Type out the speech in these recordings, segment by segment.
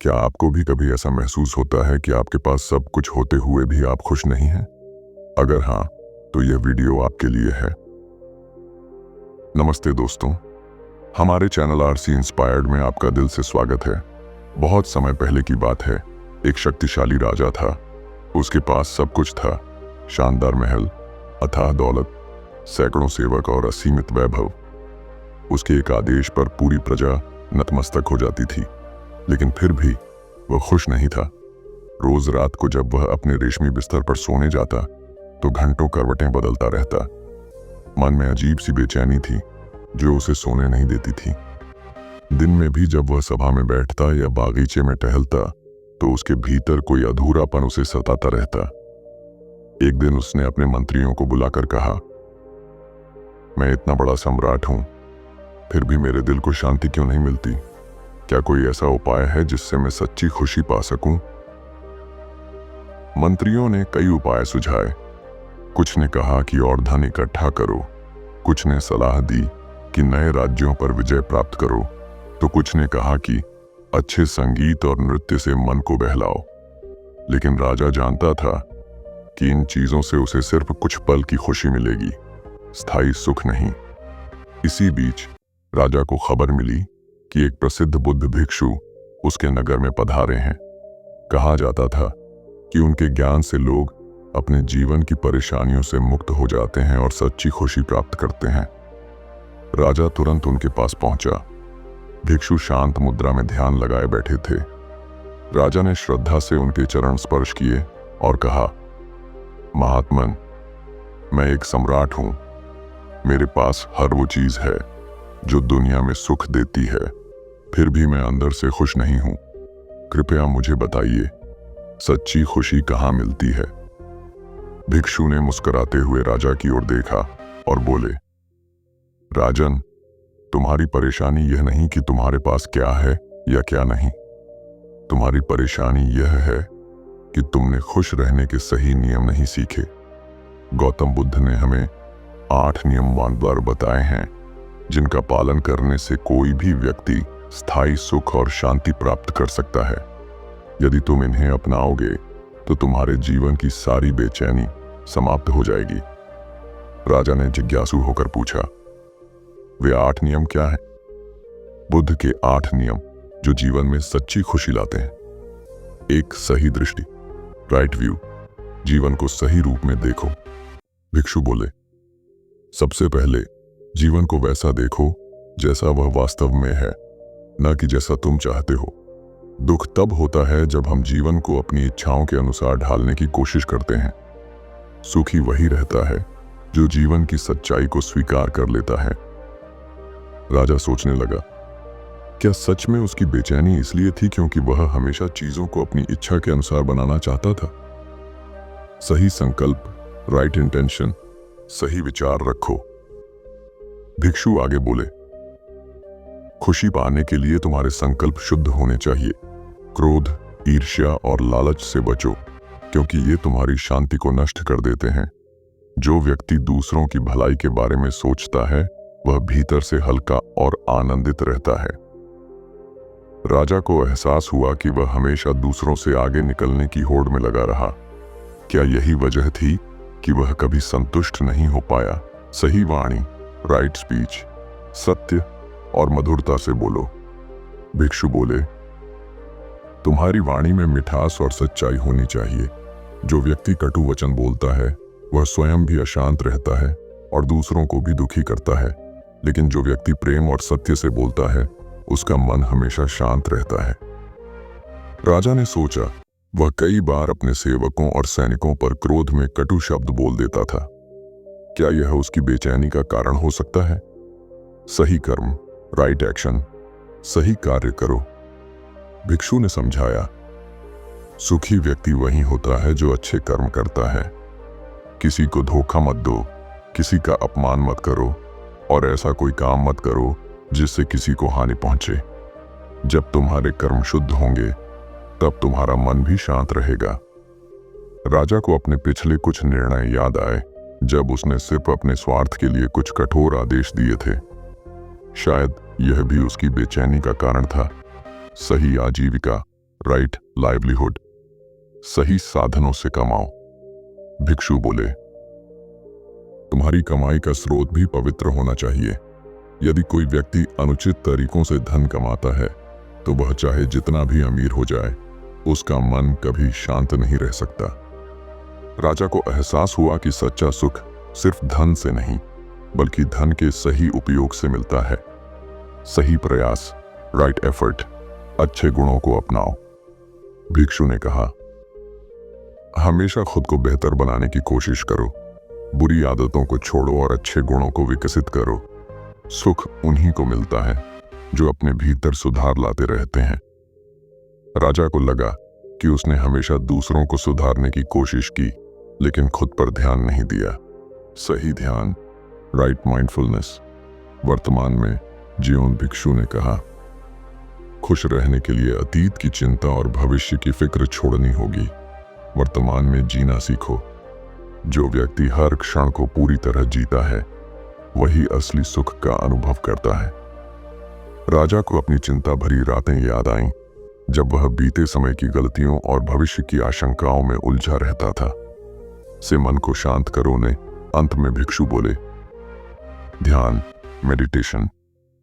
क्या आपको भी कभी ऐसा महसूस होता है कि आपके पास सब कुछ होते हुए भी आप खुश नहीं हैं? अगर हाँ, तो यह वीडियो आपके लिए है। नमस्ते दोस्तों, हमारे चैनल आरसी इंस्पायर्ड में आपका दिल से स्वागत है। बहुत समय पहले की बात है। एक शक्तिशाली राजा था। उसके पास सब कुछ था, शानदार महल, अथाह दौलत, सैकड़ों सेवक और असीमित वैभव। उसके एक आदेश पर पूरी प्रजा नतमस्तक हो जाती थी, लेकिन फिर भी वह खुश नहीं था। रोज रात को जब वह अपने रेशमी बिस्तर पर सोने जाता तो घंटों करवटें बदलता रहता। मन में अजीब सी बेचैनी थी जो उसे सोने नहीं देती थी। दिन में भी जब वह सभा में बैठता या बागीचे में टहलता तो उसके भीतर कोई अधूरापन उसे सताता रहता। एक दिन उसने अपने मंत्रियों को बुलाकर कहा, मैं इतना बड़ा सम्राट हूं, फिर भी मेरे दिल को शांति क्यों नहीं मिलती? क्या कोई ऐसा उपाय है जिससे मैं सच्ची खुशी पा सकूं? मंत्रियों ने कई उपाय सुझाए। कुछ ने कहा कि और धन इकट्ठा करो, कुछ ने सलाह दी कि नए राज्यों पर विजय प्राप्त करो, तो कुछ ने कहा कि अच्छे संगीत और नृत्य से मन को बहलाओ। लेकिन राजा जानता था कि इन चीजों से उसे सिर्फ कुछ पल की खुशी मिलेगी, स्थायी सुख नहीं। इसी बीच राजा को खबर मिली कि एक प्रसिद्ध बुद्ध भिक्षु उसके नगर में पधारे हैं। कहा जाता था कि उनके ज्ञान से लोग अपने जीवन की परेशानियों से मुक्त हो जाते हैं और सच्ची खुशी प्राप्त करते हैं। राजा तुरंत उनके पास पहुंचा। भिक्षु शांत मुद्रा में ध्यान लगाए बैठे थे। राजा ने श्रद्धा से उनके चरण स्पर्श किए और कहा, महात्मन, मैं एक सम्राट हूं। मेरे पास हर वो चीज है जो दुनिया में सुख देती है, फिर भी मैं अंदर से खुश नहीं हूं। कृपया मुझे बताइए, सच्ची खुशी कहां मिलती है? भिक्षु ने मुस्कुराते हुए राजा की ओर देखा और बोले, राजन, तुम्हारी परेशानी यह नहीं कि तुम्हारे पास क्या है या क्या नहीं। तुम्हारी परेशानी यह है कि तुमने खुश रहने के सही नियम नहीं सीखे। गौतम बुद्ध ने हमें 8 नियम बार बताए हैं, जिनका पालन करने से कोई भी व्यक्ति स्थायी सुख और शांति प्राप्त कर सकता है। यदि तुम इन्हें अपनाओगे तो तुम्हारे जीवन की सारी बेचैनी समाप्त हो जाएगी। राजा ने जिज्ञासु होकर पूछा, वे 8 नियम क्या हैं? बुद्ध के 8 नियम जो जीवन में सच्ची खुशी लाते हैं। 1. सही दृष्टि, राइट व्यू, जीवन को सही रूप में देखो। भिक्षु बोले, सबसे पहले जीवन को वैसा देखो जैसा वह वास्तव में है, न कि जैसा तुम चाहते हो। दुख तब होता है जब हम जीवन को अपनी इच्छाओं के अनुसार ढालने की कोशिश करते हैं। सुखी वही रहता है जो जीवन की सच्चाई को स्वीकार कर लेता है। राजा सोचने लगा, क्या सच में उसकी बेचैनी इसलिए थी क्योंकि वह हमेशा चीजों को अपनी इच्छा के अनुसार बनाना चाहता था? सही संकल्प, राइट इंटेंशन, सही विचार रखो। भिक्षु आगे बोले, खुशी पाने के लिए तुम्हारे संकल्प शुद्ध होने चाहिए। क्रोध, ईर्ष्या और लालच से बचो, क्योंकि ये तुम्हारी शांति को नष्ट कर देते हैं। जो व्यक्ति दूसरों की भलाई के बारे में सोचता है वह भीतर से हल्का और आनंदित रहता है। राजा को एहसास हुआ कि वह हमेशा दूसरों से आगे निकलने की होड़ में लगा रहा। क्या यही वजह थी कि वह कभी संतुष्ट नहीं हो पाया? सही वाणी, राइट स्पीच, सत्य और मधुरता से बोलो। भिक्षु बोले, तुम्हारी वाणी में मिठास और सच्चाई होनी चाहिए। जो व्यक्ति कटु वचन बोलता है वह स्वयं भी अशांत रहता है और दूसरों को भी दुखी करता है, लेकिन जो व्यक्ति प्रेम और सत्य से बोलता है उसका मन हमेशा शांत रहता है। राजा ने सोचा, वह कई बार अपने सेवकों और सैनिकों पर क्रोध में कटु शब्द बोल देता था। क्या यह उसकी बेचैनी का कारण हो सकता है? सही कर्म, राइट एक्शन, सही कार्य करो। भिक्षु ने समझाया, सुखी व्यक्ति वही होता है जो अच्छे कर्म करता है। किसी को धोखा मत दो, किसी का अपमान मत करो और ऐसा कोई काम मत करो जिससे किसी को हानि पहुंचे। जब तुम्हारे कर्म शुद्ध होंगे तब तुम्हारा मन भी शांत रहेगा। राजा को अपने पिछले कुछ निर्णय याद आए जब उसने सिर्फ अपने स्वार्थ के लिए कुछ कठोर आदेश दिए थे। शायद यह भी उसकी बेचैनी का कारण था। सही आजीविका, राइट लाइवलीहुड, सही साधनों से कमाओ। भिक्षु बोले, तुम्हारी कमाई का स्रोत भी पवित्र होना चाहिए। यदि कोई व्यक्ति अनुचित तरीकों से धन कमाता है तो वह चाहे जितना भी अमीर हो जाए, उसका मन कभी शांत नहीं रह सकता। राजा को एहसास हुआ कि सच्चा सुख सिर्फ धन से नहीं, बल्कि धन के सही उपयोग से मिलता है। सही प्रयास, राइट एफर्ट, अच्छे गुणों को अपनाओ। भिक्षु ने कहा, हमेशा खुद को बेहतर बनाने की कोशिश करो, बुरी आदतों को छोड़ो और अच्छे गुणों को विकसित करो। सुख उन्हीं को मिलता है जो अपने भीतर सुधार लाते रहते हैं। राजा को लगा कि उसने हमेशा दूसरों को सुधारने की कोशिश की, लेकिन खुद पर ध्यान नहीं दिया। सही ध्यान, राइट माइंडफुलनेस। वर्तमान में जियोन भिक्षु ने कहा, खुश रहने के लिए अतीत की चिंता और भविष्य की फिक्र छोड़नी होगी। वर्तमान में जीना सीखो। जो व्यक्ति हर क्षण को पूरी तरह जीता है, वही असली सुख का अनुभव करता है। राजा को अपनी चिंता भरी रातें याद आईं, जब वह बीते समय की गलतियों और भविष्य की आशंकाओं में उलझा रहता था। से मन को शांत करो ने अंत में भिक्षु बोले, ध्यान, मेडिटेशन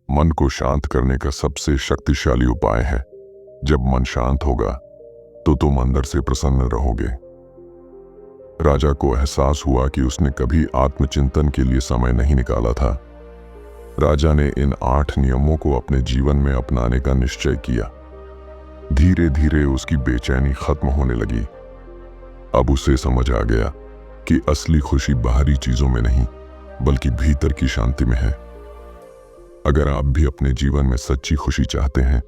मन को शांत करने का सबसे शक्तिशाली उपाय है। जब मन शांत होगा तो तुम अंदर से प्रसन्न रहोगे। राजा को एहसास हुआ कि उसने कभी आत्मचिंतन के लिए समय नहीं निकाला था। राजा ने इन 8 नियमों को अपने जीवन में अपनाने का निश्चय किया। धीरे धीरे उसकी बेचैनी खत्म होने लगी। अब उसे समझ आ गया कि असली खुशी बाहरी चीजों में नहीं, बल्कि भीतर की शांति में है। अगर आप भी अपने जीवन में सच्ची खुशी चाहते हैं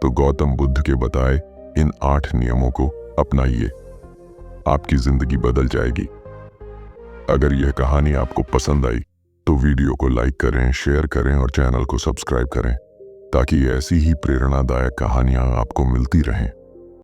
तो गौतम बुद्ध के बताए इन 8 नियमों को अपनाइए। आपकी जिंदगी बदल जाएगी। अगर यह कहानी आपको पसंद आई तो वीडियो को लाइक करें, शेयर करें और चैनल को सब्सक्राइब करें, ताकि ऐसी ही प्रेरणादायक कहानियां आपको मिलती रहें।